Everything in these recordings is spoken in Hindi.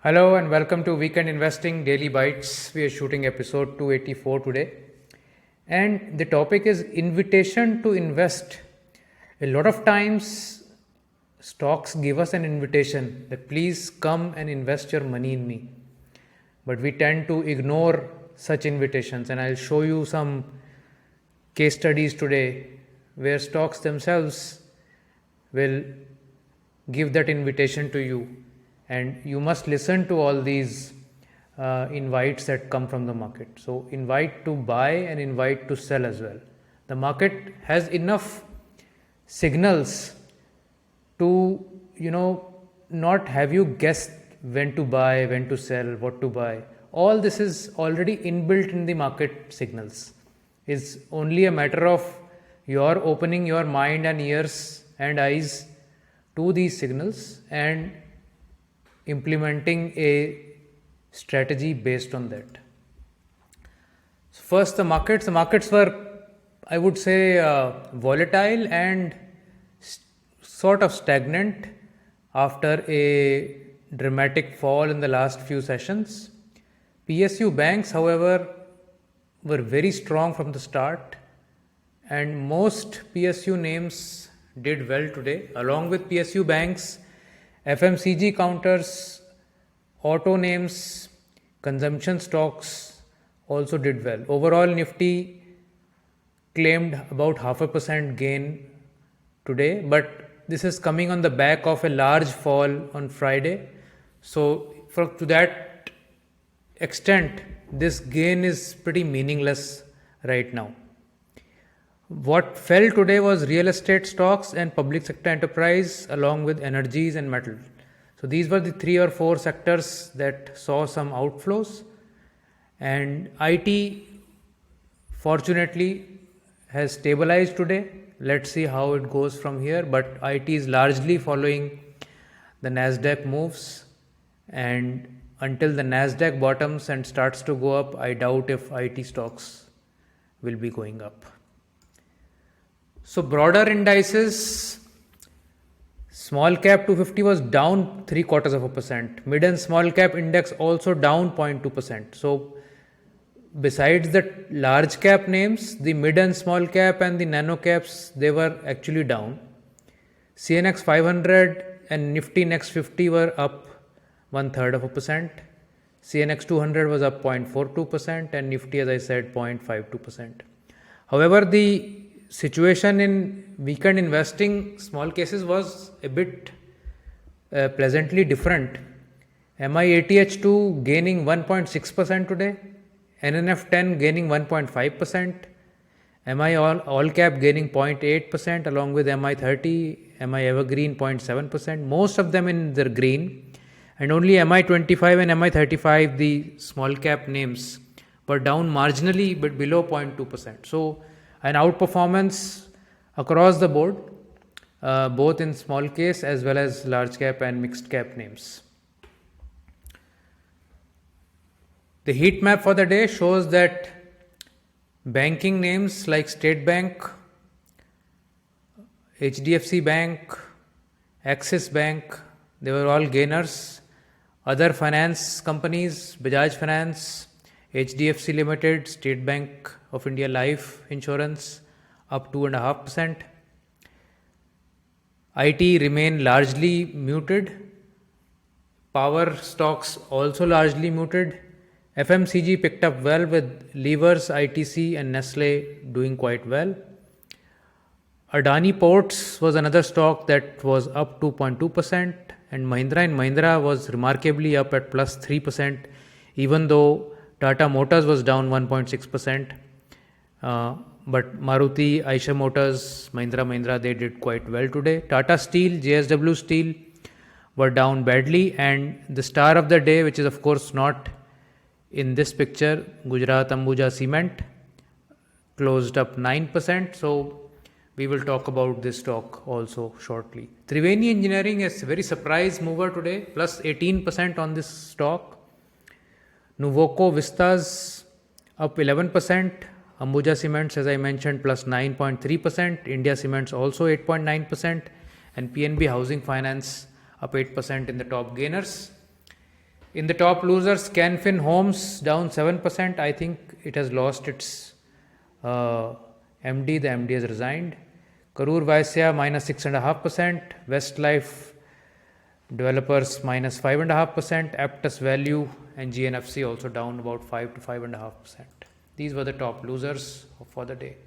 Hello and welcome to Weekend Investing Daily Bites. We are shooting episode 284 today. And the topic is invitation to invest. A lot of times, stocks give us an invitation that please come and invest your money in me. But we tend to ignore such invitations. And I'll show you some case studies today where stocks themselves will give that invitation to you. And you must listen to all these invites that come from the market. So, invite to buy and invite to sell as well. The market has enough signals to, not have you guess when to buy, when to sell, what to buy. All this is already inbuilt in the market signals. It's only a matter of your opening your mind and ears and eyes to these signals and implementing a strategy based on that. So first, the markets. The markets were, I would say, volatile and sort of stagnant after a dramatic fall in the last few sessions. PSU banks, however, were very strong from the start, and most PSU names did well today. Along with PSU banks, FMCG counters, auto names, consumption stocks also did well. Overall, Nifty claimed about 0.5% gain today, but this is coming on the back of a large fall on Friday. So, to that extent, this gain is pretty meaningless right now. What fell today was real estate stocks and public sector enterprise along with energies and metal. So these were the 3 or 4 sectors that saw some outflows, and IT fortunately has stabilized today. Let's see how it goes from here, but IT is largely following the Nasdaq moves, and until the Nasdaq bottoms and starts to go up, I doubt if IT stocks will be going up. So broader indices, small cap 250 was down 0.75%. Mid and small cap index also down 0.2%. So besides the large cap names, the mid and small cap and the nano caps, they were actually down. CNX 500 and Nifty Next 50 were up 0.33%. CNX 200 was up 0.42% and Nifty, as I said, 0.52%. However, the situation in weekend investing small cases was a bit pleasantly different. MIATH2 gaining 1.6% today, NNF10 gaining 1.5%, MI all cap gaining 0.8% along with MI30, MI Evergreen 0.7%, most of them in the green, and only MI25 and MI35, the small cap names, were down marginally but below 0.2%. So an outperformance across the board, both in small case as well as large cap and mixed cap names. The heat map for the day shows that banking names like State Bank, HDFC Bank, Axis Bank, they were all gainers. Other finance companies, Bajaj Finance, HDFC Limited, State Bank of India Life Insurance up 2.5%. IT remain largely muted. Power stocks also largely muted. FMCG picked up well with Levers, ITC and Nestle doing quite well. Adani Ports was another stock that was up 2.2%, and Mahindra was remarkably up at plus 3%, even though Tata Motors was down 1.6%, but Maruti, Eicher Motors, Mahindra, they did quite well today. Tata Steel, JSW Steel were down badly, and the star of the day, which is of course not in this picture, Gujarat Ambuja Cement, closed up 9%. So we will talk about this stock also shortly. Triveni Engineering is a very surprise mover today, plus 18% on this stock. Nuvoco Vistas up 11%. Ambuja Cements, as I mentioned, plus 9.3%. India Cements also 8.9%. And PNB Housing Finance up 8% in the top gainers. In the top losers, Canfin Homes down 7%. I think it has lost its MD. The MD has resigned. Karur Vysya minus 6.5%. Westlife Developers minus 5.5%. Aptus Value and GNFC also down about 5 to 5.5%. These were the top losers for the day.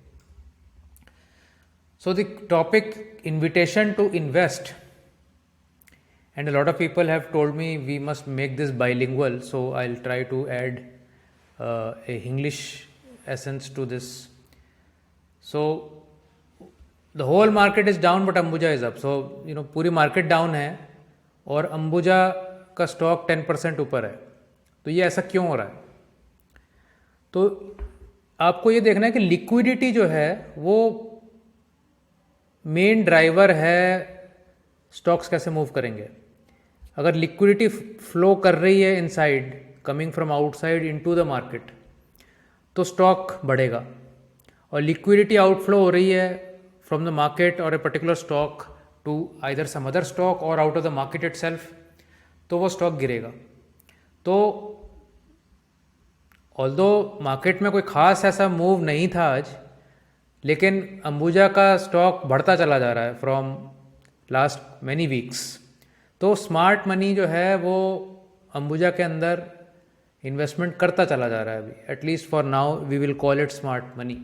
So the topic, invitation to invest, and a lot of people have told me we must make this bilingual, so I'll try to add a English essence to this. So the whole market is down but Ambuja is up. So पूरी market down है और अंबुजा का स्टॉक 10% ऊपर है. तो ये ऐसा क्यों हो रहा है? तो आपको ये देखना है कि लिक्विडिटी जो है वो मेन ड्राइवर है स्टॉक्स कैसे मूव करेंगे. अगर लिक्विडिटी फ्लो कर रही है inside, coming from outside into the market, तो स्टॉक बढ़ेगा. और लिक्विडिटी आउटफ्लो हो रही है फ्रॉम द मार्केट और a particular stock to either some other stock और out of the market itself, तो वो स्टॉक गिरेगा. तो ऑल्दो मार्केट में कोई खास ऐसा मूव नहीं था आज, लेकिन अंबुजा का स्टॉक बढ़ता चला जा रहा है फ्रॉम लास्ट मैनी वीक्स. तो स्मार्ट मनी जो है वो अंबुजा के अंदर इन्वेस्टमेंट करता चला जा रहा है अभी. At least for now we will call it smart money.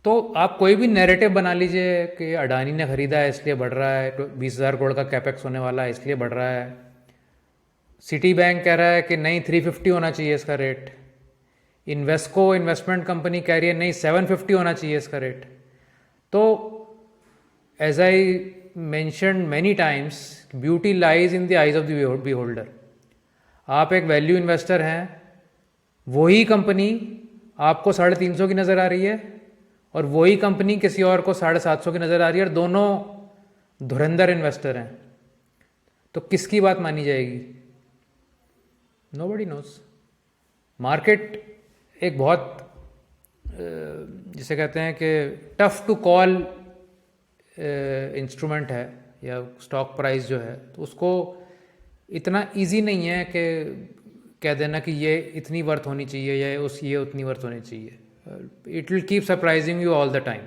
तो आप कोई भी नैरेटिव बना लीजिए कि अडानी ने खरीदा है इसलिए बढ़ रहा है, 20,000 करोड़ का कैपेक्स होने वाला है इसलिए बढ़ रहा है. सिटी बैंक कह रहा है कि नहीं 350 होना चाहिए इसका रेट. इन्वेस्को इन्वेस्टमेंट कंपनी कह रही है नहीं 750 होना चाहिए इसका रेट. तो as I mentioned many times, beauty lies in the eyes of the beholder. आप एक वैल्यू इन्वेस्टर हैं, वही कंपनी आपको 350 की नज़र आ रही है और वही कंपनी किसी और को 750 की नज़र आ रही है, और दोनों धुरंधर इन्वेस्टर हैं. तो किसकी बात मानी जाएगी? Nobody knows. मार्केट एक बहुत जिसे कहते हैं कि टफ टू कॉल इंस्ट्रूमेंट है, या स्टॉक प्राइस जो है, तो उसको इतना इजी नहीं है कि कह देना कि ये इतनी वर्थ होनी चाहिए या ये उतनी वर्थ होनी चाहिए. It will keep surprising you all the time.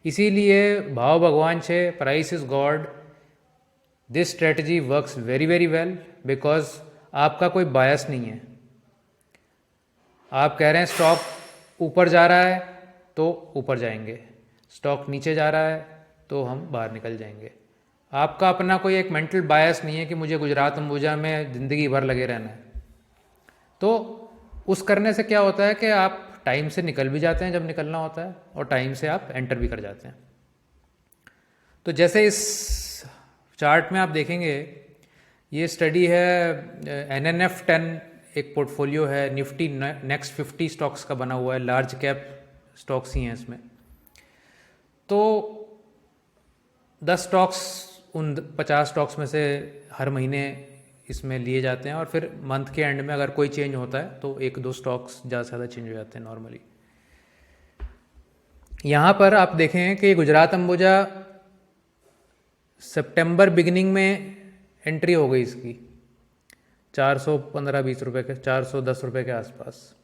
इसीलिए भाव भगवान छे, price is God. This strategy works very very well because आपका कोई बायस नहीं है. आप कह रहे हैं स्टॉक ऊपर जा रहा है तो ऊपर जाएंगे, स्टॉक नीचे जा रहा है तो हम बाहर निकल जाएंगे. आपका अपना कोई एक मेंटल बायस नहीं है कि मुझे गुजरात अंबुजा में ज़िंदगी भर लगे रहना है. तो उस करने से क्या होता है कि आप टाइम से निकल भी जाते हैं जब निकलना होता है, और टाइम से आप एंटर भी कर जाते हैं. तो जैसे इस चार्ट में आप देखेंगे, ये स्टडी है NNF 10, एक पोर्टफोलियो है निफ्टी नेक्स्ट 50 स्टॉक्स का बना हुआ है. लार्ज कैप स्टॉक्स ही हैं इसमें. तो 10 स्टॉक्स उन 50 स्टॉक्स में से हर महीने इसमें लिए जाते हैं, और फिर मंथ के एंड में अगर कोई चेंज होता है तो 1-2 स्टॉक्स ज़्यादा से ज़्यादा चेंज हो जाते हैं नॉर्मली. यहाँ पर आप देखें कि गुजरात अंबुजा सितंबर बिगिनिंग में एंट्री हो गई इसकी 415-20 रुपये के, 410 रुपये के आसपास.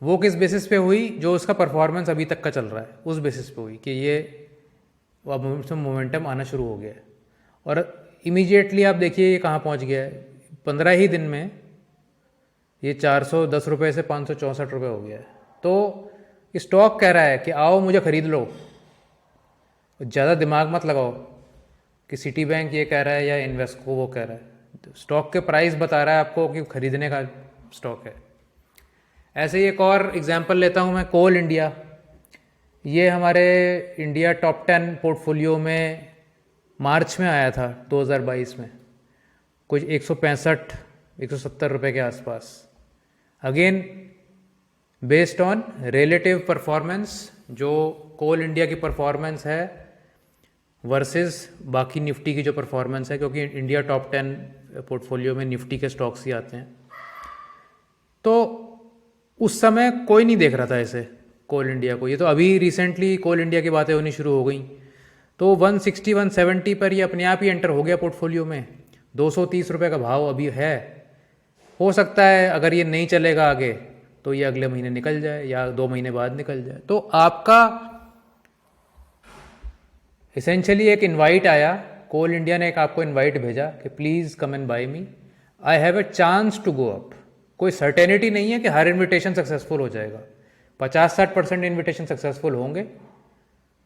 वो किस बेसिस पे हुई? जो उसका परफॉर्मेंस अभी तक का चल रहा है उस बेसिस पे हुई कि ये अब मोमेंटम आना शुरू हो गया है. और इमीडिएटली आप देखिए ये कहाँ पहुँच गया है. 15 ही दिन में ये 410 रुपये से 564 रुपये हो गया है. तो स्टॉक कह रहा है कि आओ मुझे ख़रीद लो. ज़्यादा दिमाग मत लगाओ कि सिटी बैंक ये कह रहा है या इन्वेस्को वो कह रहा है. स्टॉक के प्राइस बता रहा है आपको कि खरीदने का स्टॉक है. ऐसे ही एक और एग्जांपल लेता हूँ मैं, कोल इंडिया. ये हमारे इंडिया टॉप 10 पोर्टफोलियो में मार्च में आया था 2022 में, कुछ 165-170 रुपये के आसपास. Again based on relative performance, जो कोल इंडिया की परफॉर्मेंस है वर्सेस बाकी निफ्टी की जो परफॉर्मेंस है, क्योंकि इंडिया टॉप 10 पोर्टफोलियो में निफ्टी के स्टॉक्स ही आते हैं. तो उस समय कोई नहीं देख रहा था ऐसे कोल इंडिया को. ये तो अभी रिसेंटली कोल इंडिया की बातें होनी शुरू हो गई. तो 160-170 पर ये अपने आप ही एंटर हो गया पोर्टफोलियो में. ₹230 का भाव अभी है, हो सकता है अगर ये नहीं चलेगा आगे तो ये अगले महीने निकल जाए या 2 महीने बाद निकल जाए। तो आपका इसेंशियली एक इनवाइट आया, कोल इंडिया ने एक आपको इनवाइट भेजा कि please come and buy me, I have a chance to go up. कोई सर्टेनिटी नहीं है कि हर इन्विटेशन सक्सेसफुल हो जाएगा। 50-60% इन्विटेशन सक्सेसफुल होंगे,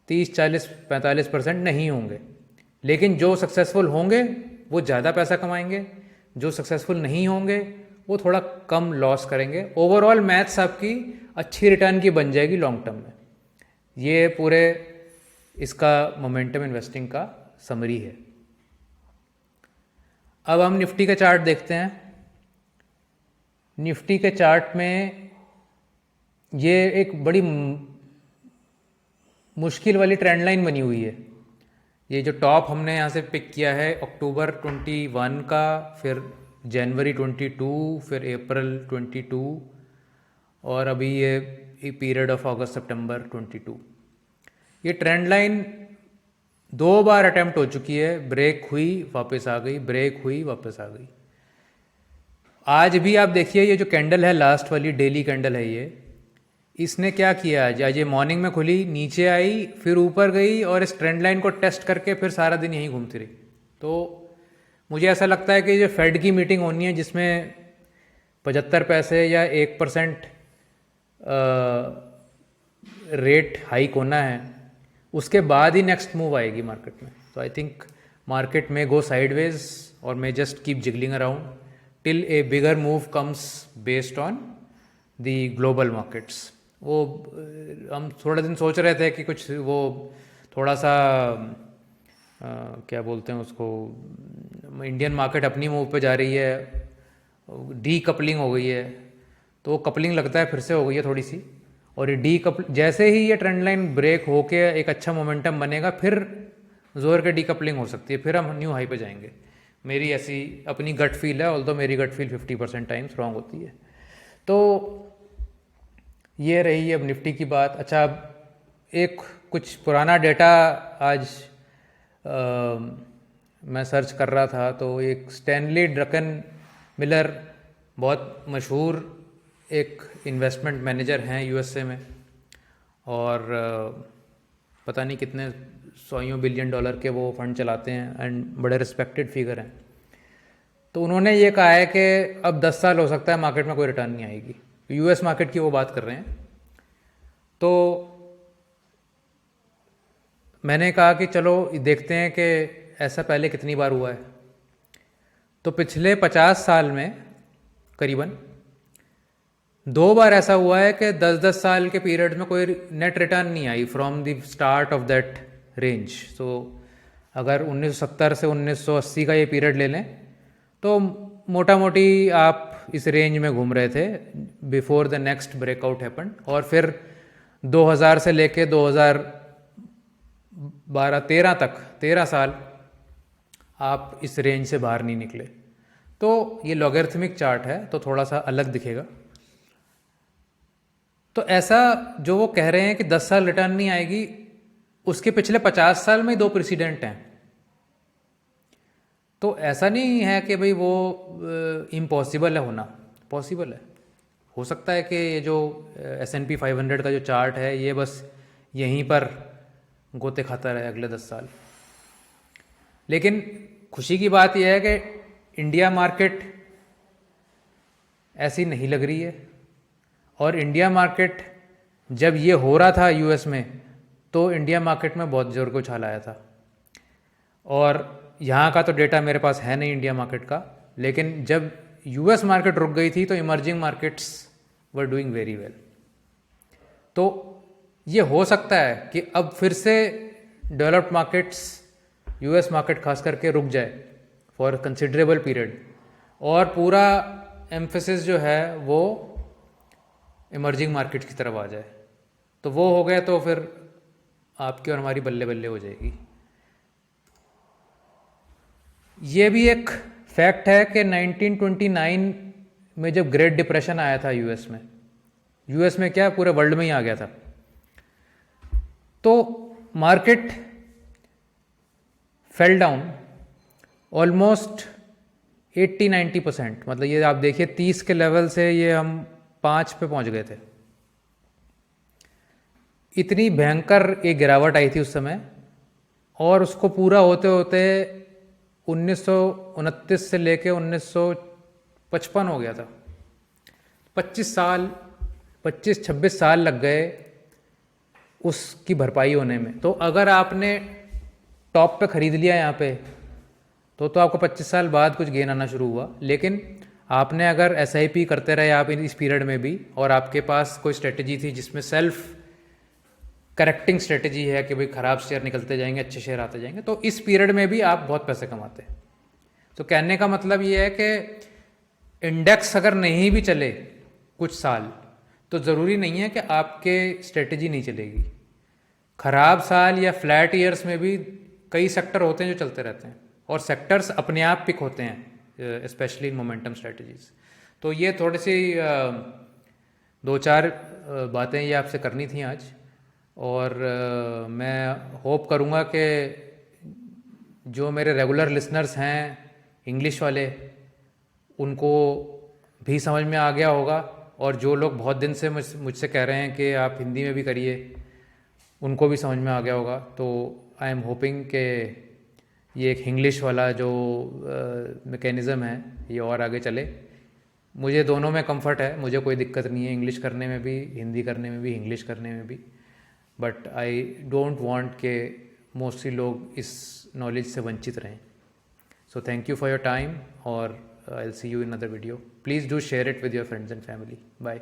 30-40-45% नहीं होंगे, लेकिन जो सक्सेसफुल होंगे वो ज़्यादा पैसा कमाएंगे, जो सक्सेसफुल नहीं होंगे वो थोड़ा कम लॉस करेंगे। ओवरऑल मैथ्स आपकी अच्छी रिटर्न की बन जाएगी लॉन्ग टर्म में। ये पूरे इसका मोमेंटम इन्वेस्टिंग का समरी है। अब हम निफ्टी का चार्ट देखते हैं। निफ्टी के चार्ट में ये एक बड़ी मुश्किल वाली ट्रेंड लाइन बनी हुई है। ये जो टॉप हमने यहाँ से पिक किया है अक्टूबर 21 का, फिर जनवरी 22, फिर अप्रैल 22 और अभी ये पीरियड ऑफ अगस्त सितंबर 22। ये ट्रेंड लाइन 2 बार अटेम्प्ट हो चुकी है, ब्रेक हुई वापस आ गई, ब्रेक हुई वापस आ गई। आज भी आप देखिए ये जो कैंडल है लास्ट वाली डेली कैंडल है, ये इसने क्या किया आज ये मॉर्निंग में खुली, नीचे आई, फिर ऊपर गई और इस ट्रेंड लाइन को टेस्ट करके फिर सारा दिन यहीं घूमती रही। तो मुझे ऐसा लगता है कि जो फेड की मीटिंग होनी है जिसमें 75 पैसे या 1% रेट हाइक होना है, उसके बाद ही नेक्स्ट मूव आएगी मार्केट में। तो आई थिंक मार्केट में गो साइडवेज और may just keep jiggling around till A bigger move comes based on the global markets. वो हम थोड़ा दिन सोच रहे थे कि कुछ वो थोड़ा सा क्या बोलते हैं उसको, इंडियन मार्केट अपनी मूव पे जा रही है, डी कपलिंग हो गई है, तो वो कपलिंग लगता है फिर से हो गई है थोड़ी सी। और ये डी कपल जैसे ही ये ट्रेंड लाइन ब्रेक होके एक अच्छा मोमेंटम बनेगा, फिर जोर के डी कपलिंग हो सकती है, फिर हम न्यू हाई पे जाएंगे। मेरी ऐसी अपनी गट फील है, ऑल्दो मेरी गट फील 50% टाइम्स रॉन्ग होती है। तो ये रही अब निफ्टी की बात। अच्छा, अब एक कुछ पुराना डेटा आज मैं सर्च कर रहा था, तो एक स्टैनली ड्रकन मिलर बहुत मशहूर एक इन्वेस्टमेंट मैनेजर हैं यूएसए में, और पता नहीं कितने $100 बिलियन के वो फंड चलाते हैं एंड बड़े रिस्पेक्टेड फिगर हैं। तो उन्होंने ये कहा है कि अब 10 साल हो सकता है मार्केट में कोई रिटर्न नहीं आएगी। यूएस मार्केट की वो बात कर रहे हैं। तो मैंने कहा कि चलो देखते हैं कि ऐसा पहले कितनी बार हुआ है। तो पिछले 50 साल में करीबन 2 बार ऐसा हुआ है कि 10-10 साल के पीरियड में कोई नेट रिटर्न नहीं आई from the start of that range. So अगर 1970 से 1980 का ये पीरियड ले लें तो मोटा मोटी आप इस रेंज में घूम रहे थे before the next breakout happen. और फिर 2000 से लेके 2012-13 तक 13 साल आप इस रेंज से बाहर नहीं निकले। तो ये लॉगरिथमिक चार्ट है तो थोड़ा सा अलग दिखेगा। तो ऐसा जो वो कह रहे हैं कि 10 साल रिटर्न नहीं आएगी, उसके पिछले 50 साल में 2 प्रेसिडेंट हैं। तो ऐसा नहीं है कि भाई वो इम्पॉसिबल है होना, पॉसिबल है। हो सकता है कि ये जो S&P 500 का जो चार्ट है ये बस यहीं पर गोते खाता रहे अगले 10 साल। लेकिन खुशी की बात यह है कि इंडिया मार्केट ऐसी नहीं लग रही है। और इंडिया मार्केट जब ये हो रहा था यूएस में, तो इंडिया मार्केट में बहुत जोर को उछाल आया था। और यहाँ का तो डेटा मेरे पास है नहीं इंडिया मार्केट का, लेकिन जब यूएस मार्केट रुक गई थी तो emerging markets were doing very well. तो ये हो सकता है कि अब फिर से डेवलप्ड मार्केट्स, यूएस मार्केट खास करके रुक जाए फॉर कंसिडरेबल पीरियड, और पूरा एम्फेसिस जो है वो इमर्जिंग मार्केट्स की तरफ आ जाए। तो वो हो गया तो फिर आपकी और हमारी बल्ले बल्ले हो जाएगी। ये भी एक फैक्ट है कि 1929 में जब ग्रेट डिप्रेशन आया था यूएस में क्या पूरे वर्ल्ड में ही आ गया था, तो मार्केट फेल डाउन ऑलमोस्ट 80-90%, मतलब ये आप देखिए 30 के लेवल से ये हम 5 पे पहुंच गए थे। इतनी भयंकर एक गिरावट आई थी उस समय, और उसको पूरा होते होते 1929 से लेके 1955 हो गया था। 25-26 साल लग गए उसकी भरपाई होने में। तो अगर आपने टॉप पे ख़रीद लिया यहाँ पे, तो आपको 25 साल बाद कुछ गेन आना शुरू हुआ। लेकिन आपने अगर SIP करते रहे आप इस पीरियड में भी, और आपके पास कोई स्ट्रेटजी थी जिसमें सेल्फ करेक्टिंग स्ट्रेटजी है कि भाई ख़राब शेयर निकलते जाएंगे, अच्छे शेयर आते जाएंगे, तो इस पीरियड में भी आप बहुत पैसे कमाते हैं। तो कहने का मतलब ये है कि इंडेक्स अगर नहीं भी चले कुछ साल, तो ज़रूरी नहीं है कि आपके स्ट्रेटजी नहीं चलेगी। ख़राब साल या फ्लैट ईयर्स में भी कई सेक्टर होते हैं जो चलते रहते हैं, और सेक्टर्स अपने आप पिक होते हैं, स्पेशली इन मोमेंटम स्ट्रेटजीज। तो ये थोड़ी सी 2-4 बातें ये आपसे करनी थी आज, और मैं होप करूँगा कि जो मेरे रेगुलर लिसनर्स हैं इंग्लिश वाले, उनको भी समझ में आ गया होगा, और जो लोग बहुत दिन से मुझसे कह रहे हैं कि आप हिंदी में भी करिए, उनको भी समझ में आ गया होगा। तो आई एम होपिंग कि ये एक इंग्लिश वाला जो मैकेनिज़्म है ये और आगे चले। मुझे दोनों में कंफर्ट है, मुझे कोई दिक्कत नहीं है, इंग्लिश करने में भी, हिंदी करने में भी, इंग्लिश करने में भी। बट आई डोंट वांट के मोस्टली लोग इस नॉलेज से वंचित रहें। So thank you for your time, और I will see you in other video. Please do share it with your friends and family. Bye.